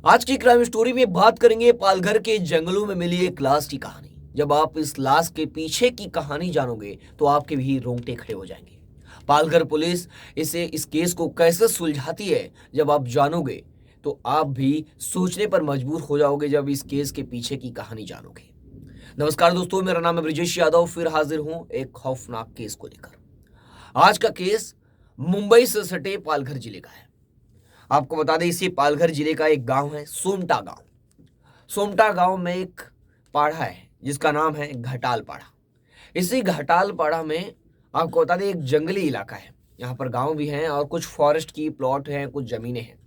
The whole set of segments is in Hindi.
आज की क्राइम स्टोरी में बात करेंगे पालघर के जंगलों में मिली एक लाश की कहानी। जब आप इस लाश के पीछे की कहानी जानोगे तो आपके भी रोंगटे खड़े हो जाएंगे। पालघर पुलिस इस केस को कैसे सुलझाती है, जब आप जानोगे तो आप भी सोचने पर मजबूर हो जाओगे जब इस केस के पीछे की कहानी जानोगे। नमस्कार दोस्तों, मेरा नाम है ब्रिजेश यादव, फिर हाजिर हूं एक खौफनाक केस को लेकर। आज का केस मुंबई से सटे पालघर जिले का है। आपको बता दें, इसी पालघर जिले का एक गांव है सोमटा गांव। सोमटा गांव में एक पाड़ा है जिसका नाम है घटाल पाड़ा। इसी घटाल पाड़ा में आपको बता दें एक जंगली इलाका है। यहाँ पर गांव भी हैं और कुछ फॉरेस्ट की प्लॉट हैं, कुछ जमीनें हैं।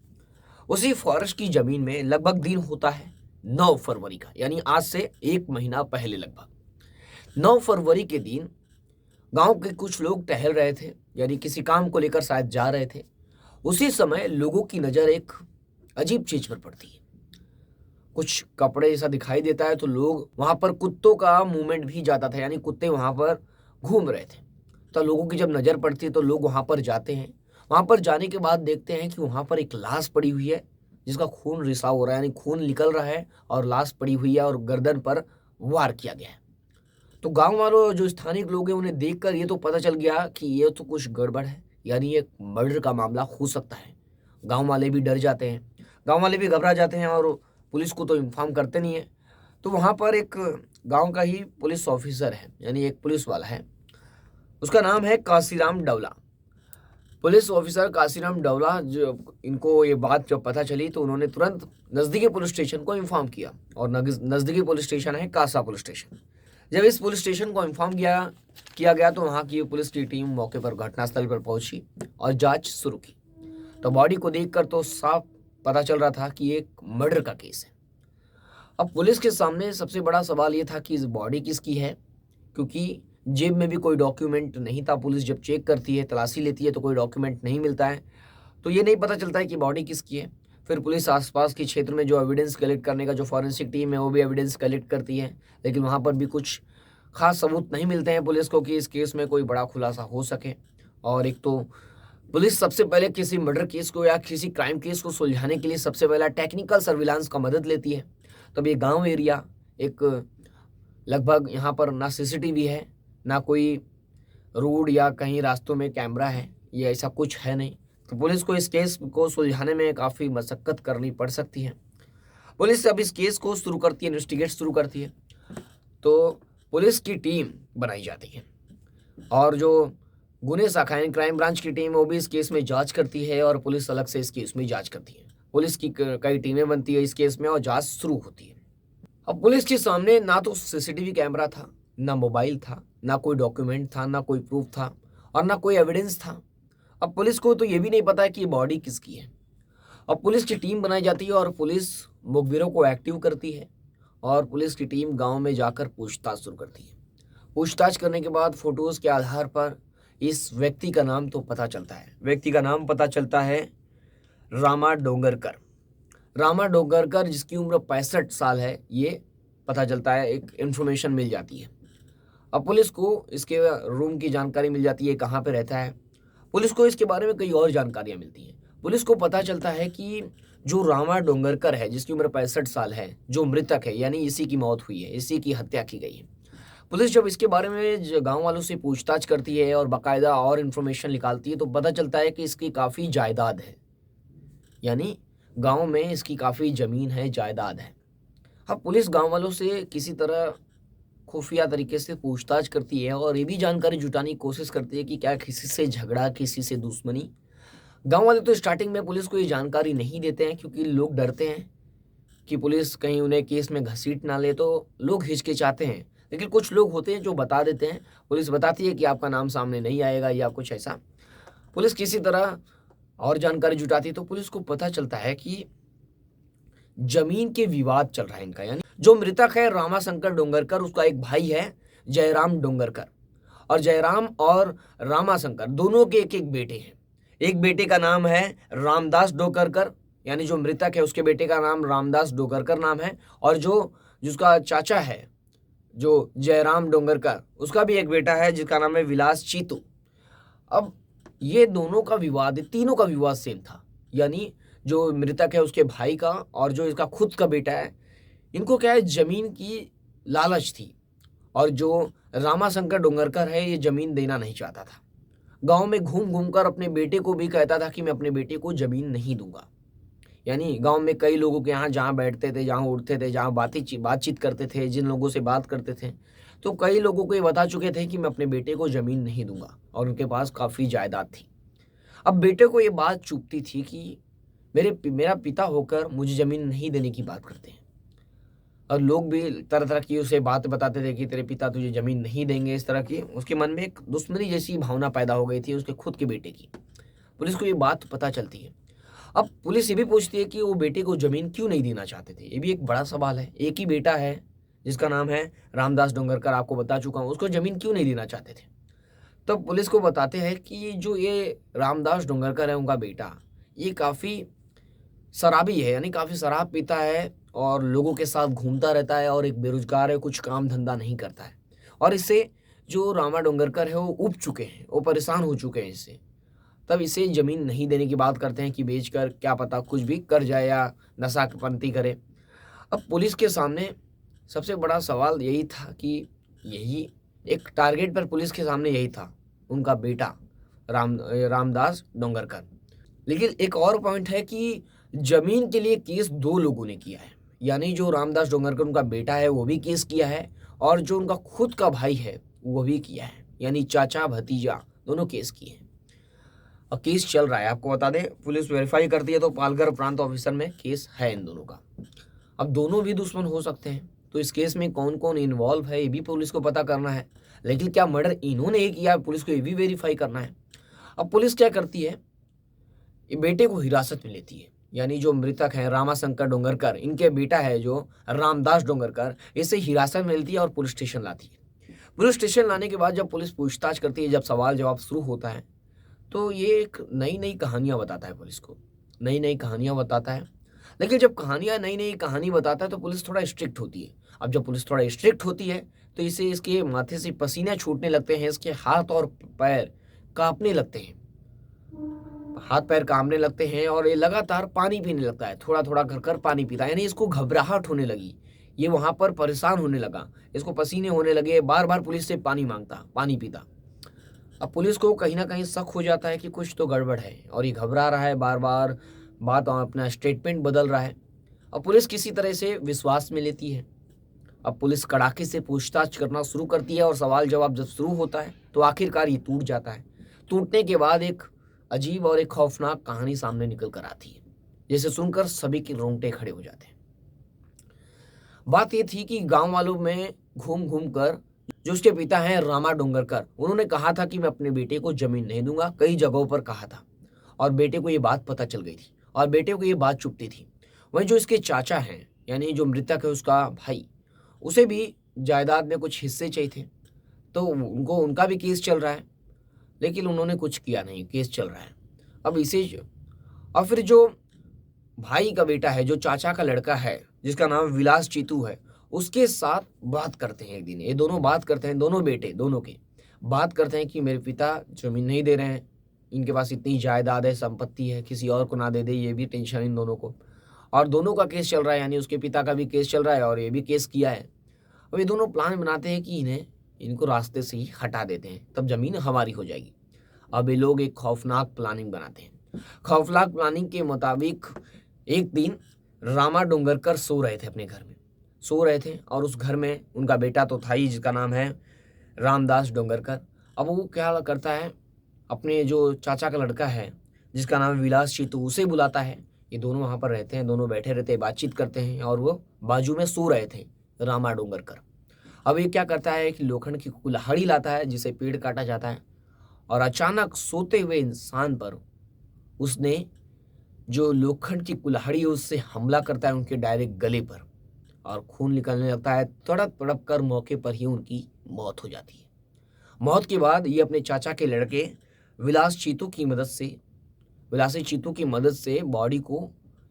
उसी फॉरेस्ट की जमीन में लगभग दिन होता है 9 फरवरी का, यानी आज से 1 महीना पहले लगभग 9 फरवरी के दिन गांव के कुछ लोग टहल रहे थे, यानी किसी काम को लेकर शायद जा रहे थे। उसी समय लोगों की नज़र एक अजीब चीज पर पड़ती है। कुछ कपड़े ऐसा दिखाई देता है तो लोग वहां पर कुत्तों का मूवमेंट भी जाता था, यानी कुत्ते वहां पर घूम रहे थे। तो लोगों की जब नज़र पड़ती है तो लोग वहां पर जाते हैं। वहां पर जाने के बाद देखते हैं कि वहां पर एक लाश पड़ी हुई है जिसका खून रिसाव हो रहा है, यानी खून निकल रहा है और लाश पड़ी हुई है और गर्दन पर वार किया गया है। तो गांव वालों, जो स्थानीय लोग हैं, उन्हें देखकर ये तो पता चल गया कि ये तो कुछ गड़बड़ है, यानी ये मर्डर का मामला हो सकता है। गांव वाले भी डर जाते हैं, गांव वाले भी घबरा जाते हैं और पुलिस को तो इन्फॉर्म करते नहीं है। तो वहाँ पर एक गांव का ही पुलिस ऑफिसर है, यानी एक पुलिस वाला है, उसका नाम है काशीराम डवला। पुलिस ऑफिसर काशीराम डवला, जो इनको ये बात जब पता चली तो उन्होंने तुरंत नज़दीकी पुलिस स्टेशन को इन्फॉर्म किया, और नज़दीकी पुलिस स्टेशन है कासा पुलिस स्टेशन। जब इस पुलिस स्टेशन को इन्फॉर्म किया गया तो वहाँ की पुलिस की टीम मौके पर घटनास्थल पर पहुंची और जांच शुरू की। तो बॉडी को देखकर तो साफ पता चल रहा था कि एक मर्डर का केस है। अब पुलिस के सामने सबसे बड़ा सवाल ये था कि इस बॉडी किसकी है, क्योंकि जेब में भी कोई डॉक्यूमेंट नहीं था। पुलिस जब चेक करती है, तलाशी लेती है, तो कोई डॉक्यूमेंट नहीं मिलता है, तो ये नहीं पता चलता है कि बॉडी किसकी है। फिर पुलिस आसपास के क्षेत्र में जो एविडेंस कलेक्ट करने का जो फॉरेंसिक टीम है वो भी एविडेंस कलेक्ट करती है, लेकिन वहाँ पर भी कुछ खास सबूत नहीं मिलते हैं पुलिस को कि इस केस में कोई बड़ा खुलासा हो सके। और एक तो पुलिस सबसे पहले किसी मर्डर केस को या किसी क्राइम केस को सुलझाने के लिए सबसे पहला टेक्निकल सर्विलांस का मदद लेती है। तब ये गांव एरिया एक लगभग यहाँ पर ना सीसीटीवी है, ना कोई रोड या कहीं रास्तों में कैमरा है, ये ऐसा कुछ है नहीं। तो पुलिस को इस केस को सुलझाने में काफ़ी मशक्क़त करनी पड़ सकती है। पुलिस अब इस केस को शुरू करती है, इन्वेस्टिगेट शुरू करती है। तो पुलिस की टीम बनाई जाती है और जो गुने शाखा है, क्राइम ब्रांच की टीम, वो भी इस केस में जांच करती है और पुलिस अलग से इस केस में जांच करती है। पुलिस की कई टीमें बनती है इस केस में और जांच शुरू होती है। अब पुलिस के सामने ना तो सीसीटीवी कैमरा था, ना मोबाइल था, ना कोई डॉक्यूमेंट था, ना कोई प्रूफ था और ना कोई एविडेंस था। अब पुलिस को तो ये भी नहीं पता है कि ये बॉडी किसकी है। अब पुलिस की टीम बनाई जाती है और पुलिस मुखबिरों को एक्टिव करती है और पुलिस की टीम गांव में जाकर पूछताछ शुरू करती है। पूछताछ करने के बाद फोटोज़ के आधार पर इस व्यक्ति का नाम तो पता चलता है। व्यक्ति का नाम पता चलता है रामा डोंगरकर। रामा डोंगरकर, जिसकी उम्र 65 साल है, ये पता चलता है, एक इन्फॉर्मेशन मिल जाती है। अब पुलिस को इसके रूम की जानकारी मिल जाती है, कहाँ पे रहता है। पुलिस को इसके बारे में कई और जानकारियाँ मिलती हैं। पुलिस को पता चलता है कि जो रामा डोंगरकर है, जिसकी उम्र 65 साल है, जो मृतक है, यानी इसी की मौत हुई है, इसी की हत्या की गई है। पुलिस जब इसके बारे में गांव वालों से पूछताछ करती है और बाकायदा और इन्फॉर्मेशन निकालती है तो पता चलता है कि इसकी काफ़ी जायदाद है, यानी गांव में इसकी काफ़ी ज़मीन है, जायदाद है। अब पुलिस गांव वालों से किसी तरह खुफिया तरीके से पूछताछ करती है और ये भी जानकारी जुटाने की कोशिश करती है कि क्या किसी से झगड़ा, किसी से दुश्मनी। गांव वाले तो स्टार्टिंग में पुलिस को ये जानकारी नहीं देते हैं, क्योंकि लोग डरते हैं कि पुलिस कहीं उन्हें केस में घसीट ना ले, तो लोग हिचकिचाते हैं। लेकिन कुछ लोग होते हैं जो बता देते हैं। पुलिस बताती है कि आपका नाम सामने नहीं आएगा या कुछ ऐसा। पुलिस किसी तरह और जानकारी जुटाती है तो पुलिस को पता चलता है कि जमीन के विवाद चल रहा है इनका, यानी जो मृतक है रामाशंकर डोंगरकर, उसका एक भाई है जयराम डोंगरकर, और जयराम और रामाशंकर दोनों के एक एक बेटे हैं। एक बेटे का नाम है रामदास डोंगरकर, यानी जो मृतक है उसके बेटे का नाम रामदास डोंगरकर नाम है, और जिसका चाचा है जो जयराम डोंगरकर, उसका भी एक बेटा है जिसका नाम है विलास चीतू। अब ये दोनों का विवाद, तीनों का विवाद सेम था, यानी जो मृतक है उसके भाई का और जो इसका खुद का बेटा है, इनको क्या है, जमीन की लालच थी। और जो रामाशंकर डोंगरकर है ये जमीन देना नहीं चाहता था। गांव में घूम घूम कर अपने बेटे को भी कहता था कि मैं अपने बेटे को जमीन नहीं दूंगा। यानी गांव में कई लोगों के यहाँ जहाँ बैठते थे, जहाँ उठते थे, जहाँ बातचीत करते थे, जिन लोगों से बात करते थे, तो कई लोगों को ये बता चुके थे कि मैं अपने बेटे को जमीन नहीं दूंगा। और उनके पास काफ़ी जायदाद थी। अब बेटे को ये बात चुभती थी कि मेरा पिता होकर मुझे ज़मीन नहीं देने की बात करते हैं। और लोग भी तरह तरह की उसे बात बताते थे कि तेरे पिता तुझे ज़मीन नहीं देंगे, इस तरह की उसके मन में एक दुश्मनी जैसी भावना पैदा हो गई थी उसके खुद के बेटे की। पुलिस को ये बात पता चलती है। अब पुलिस ये भी पूछती है कि वो बेटे को ज़मीन क्यों नहीं देना चाहते थे। ये भी एक बड़ा सवाल है। एक ही बेटा है जिसका नाम है रामदास डोंगरकर, आपको बता चुका हूँ, उसको ज़मीन क्यों नहीं देना चाहते थे। तब पुलिस को बताते हैं कि जो ये रामदास डोंगरकर है उनका बेटा, ये काफ़ी शराबी है, यानी काफ़ी शराब पीता है और लोगों के साथ घूमता रहता है और एक बेरोजगार है, कुछ काम धंधा नहीं करता है। और इससे जो रामा डोंगरकर है वो उब चुके हैं, वो परेशान हो चुके हैं इससे। तब इसे ज़मीन नहीं देने की बात करते हैं कि बेचकर क्या पता कुछ भी कर जाए या नशापंती करे। अब पुलिस के सामने सबसे बड़ा सवाल यही था कि यही एक टारगेट पर पुलिस के सामने यही था, उनका बेटा रामदास डोंगरकर। लेकिन एक और पॉइंट है कि जमीन के लिए केस दो लोगों ने किया है। यानी जो रामदास डोंगरकर उनका बेटा है वो भी केस किया है और जो उनका खुद का भाई है वो भी किया है। यानी चाचा भतीजा दोनों केस किए हैं और केस चल रहा है। आपको बता दें, पुलिस वेरीफाई करती है तो पालघर प्रांत ऑफिसर में केस है इन दोनों का। अब दोनों भी दुश्मन हो सकते हैं, तो इस केस में कौन कौन इन्वॉल्व है ये भी पुलिस को पता करना है। लेकिन क्या मर्डर इन्होंने ही किया, पुलिस को ये भी वेरीफाई करना है। अब पुलिस क्या करती है, ये बेटे को हिरासत में लेती है। यानी जो मृतक है रामाशंकर डोंगरकर, इनके बेटा है जो रामदास डोंगरकर, इसे हिरासत में लेती है और पुलिस स्टेशन लाती है। पुलिस स्टेशन लाने के बाद जब पुलिस पूछताछ करती है, जब सवाल जवाब शुरू होता है, तो ये एक नई नई कहानियाँ बताता है पुलिस को, नई नई कहानियाँ बताता है। लेकिन जब कहानियाँ नई नई कहानी बताता है तो पुलिस थोड़ा स्ट्रिक्ट होती है। अब जब पुलिस थोड़ा स्ट्रिक्ट होती है तो इसे इसके माथे से पसीने छूटने लगते हैं, इसके हाथ और पैर कांपने लगते हैं, हाथ पैर कांपने लगते हैं और ये लगातार पानी पीने लगता है, थोड़ा थोड़ा कर कर पानी पीता है। यानी इसको घबराहट होने लगी, ये वहाँ पर परेशान होने लगा, इसको पसीने होने लगे, बार बार पुलिस से पानी मांगता, पानी पीता। अब पुलिस को कहीं ना कहीं शक हो जाता है कि कुछ तो गड़बड़ है और ये घबरा रहा है, बार बार बात अपना स्टेटमेंट बदल रहा है। अब पुलिस किसी तरह से विश्वास में लेती है। अब पुलिस कड़ाके से पूछताछ करना शुरू करती है और सवाल जवाब जब शुरू होता है तो आखिरकार ये टूट जाता है। टूटने के बाद एक अजीब और एक खौफनाक कहानी सामने निकल कर आती है, जिसे सुनकर सभी के रोंगटे खड़े हो जाते हैं। बात ये थी कि गांव वालों में घूम घूम कर जो उसके पिता हैं रामा डोंगरकर, उन्होंने कहा था कि मैं अपने बेटे को जमीन नहीं दूंगा, कई जगहों पर कहा था और बेटे को ये बात पता चल गई थी और बेटे को ये बात चुभती थी। वहीं जो इसके चाचा हैं, यानी जो मृतक है उसका भाई, उसे भी जायदाद में कुछ हिस्से चाहिए थे, तो उनका भी केस चल रहा है। लेकिन उन्होंने कुछ किया नहीं, केस चल रहा है। अब और फिर जो भाई का बेटा है, जो चाचा का लड़का है जिसका नाम विलास चीतू है, उसके साथ बात करते हैं। एक दिन ये दोनों बात करते हैं, दोनों बेटे दोनों के बात करते हैं कि मेरे पिता जमीन नहीं दे रहे हैं, इनके पास इतनी जायदाद है, संपत्ति है, किसी और को ना दे दे, ये भी टेंशन इन दोनों को। और दोनों का केस चल रहा है, यानी उसके पिता का भी केस चल रहा है और ये भी केस किया है। अब ये दोनों प्लान बनाते हैं कि इनको रास्ते से ही हटा देते हैं, तब जमीन हमारी हो जाएगी। अब ये लोग एक खौफनाक प्लानिंग बनाते हैं। खौफनाक प्लानिंग के मुताबिक एक दिन रामा डोंगरकर सो रहे थे, अपने घर में सो रहे थे और उस घर में उनका बेटा तो था ही, जिसका नाम है रामदास डोंगरकर। अब वो क्या करता है, अपने जो चाचा का लड़का है जिसका नाम है विलास चीतू, उसे बुलाता है। ये दोनों वहाँ पर रहते हैं, दोनों बैठे रहते हैं, बातचीत करते हैं और वो बाजू में सो रहे थे रामा डोंगरकर। अब ये क्या करता है कि लोखंड की कुल्हाड़ी लाता है जिसे पेड़ काटा जाता है और अचानक सोते हुए इंसान पर उसने जो लोखंड की कुल्हाड़ी है उससे हमला करता है, उनके डायरेक्ट गले पर, और खून निकलने लगता है। तड़प तड़प कर मौके पर ही उनकी मौत हो जाती है। मौत के बाद ये अपने चाचा के लड़के विलासी चीतू की मदद से बॉडी को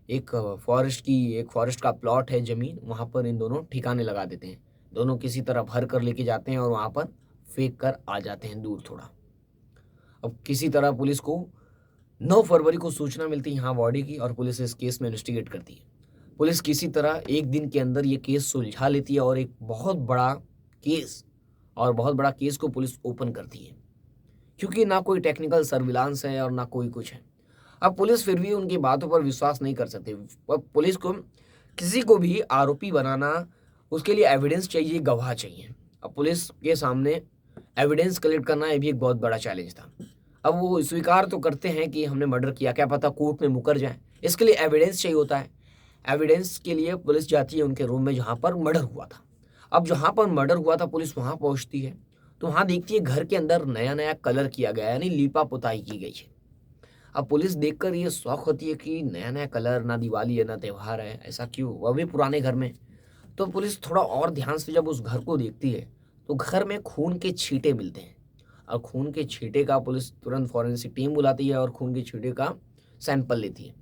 एक फॉरेस्ट का प्लॉट है जमीन, वहाँ पर इन दोनों ठिकाने लगा देते हैं। दोनों किसी तरह भर कर लेके जाते हैं और वहाँ पर फेंक कर आ जाते हैं दूर थोड़ा। अब किसी तरह पुलिस को 9 फरवरी को सूचना मिलती है यहाँ बॉडी की और पुलिस इस केस में इन्वेस्टिगेट करती है। पुलिस किसी तरह एक दिन के अंदर ये केस सुलझा लेती है और एक बहुत बड़ा केस को पुलिस ओपन करती है, क्योंकि ना कोई टेक्निकल सर्विलांस है और ना कोई कुछ है। अब पुलिस फिर भी उनकी बातों पर विश्वास नहीं कर सकती। अब पुलिस को किसी को भी आरोपी बनाना, उसके लिए एविडेंस चाहिए, गवाह चाहिए। अब पुलिस के सामने एविडेंस कलेक्ट करना ये भी एक बहुत बड़ा चैलेंज था। अब वो स्वीकार तो करते हैं कि हमने मर्डर किया, क्या पता कोर्ट में मुकर जाए, इसके लिए एविडेंस चाहिए होता है। एविडेंस के लिए पुलिस जाती है उनके रूम में जहाँ पर मर्डर हुआ था। अब जहाँ पर मर्डर हुआ था पुलिस वहाँ पहुँचती है तो वहाँ देखती है घर के अंदर नया नया कलर किया गया है, यानी लीपा पुताई की गई है। अब पुलिस देखकर ये शौक होती है कि नया नया कलर, ना दिवाली है ना त्यौहार है, ऐसा क्यों, वह भी पुराने घर में। तो पुलिस थोड़ा और ध्यान से जब उस घर को देखती है तो घर में खून के छींटे मिलते हैं और खून के छींटे का पुलिस तुरंत फॉरेंसिक टीम बुलाती है और खून के छींटे का सैंपल लेती है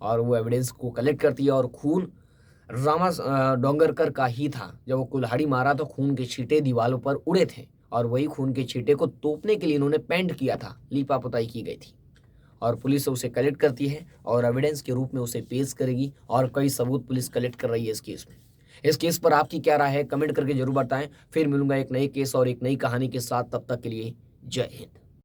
और वो एविडेंस को कलेक्ट करती है। और खून रामा डोंगरकर का ही था। जब वो कुल्हाड़ी मारा तो खून के छींटे दीवारों पर उड़े थे और वही खून के छींटे को तोपने के लिए इन्होंने पेंट किया था, लीपा पुताई की गई थी। और पुलिस उसे कलेक्ट करती है और एविडेंस के रूप में उसे पेश करेगी और कई सबूत पुलिस कलेक्ट कर रही है इस केस में। इस केस पर आपकी क्या राय है, कमेंट करके जरूर बताएं। फिर मिलूंगा एक नए केस और एक नई कहानी के साथ, तब तक के लिए जय हिंद।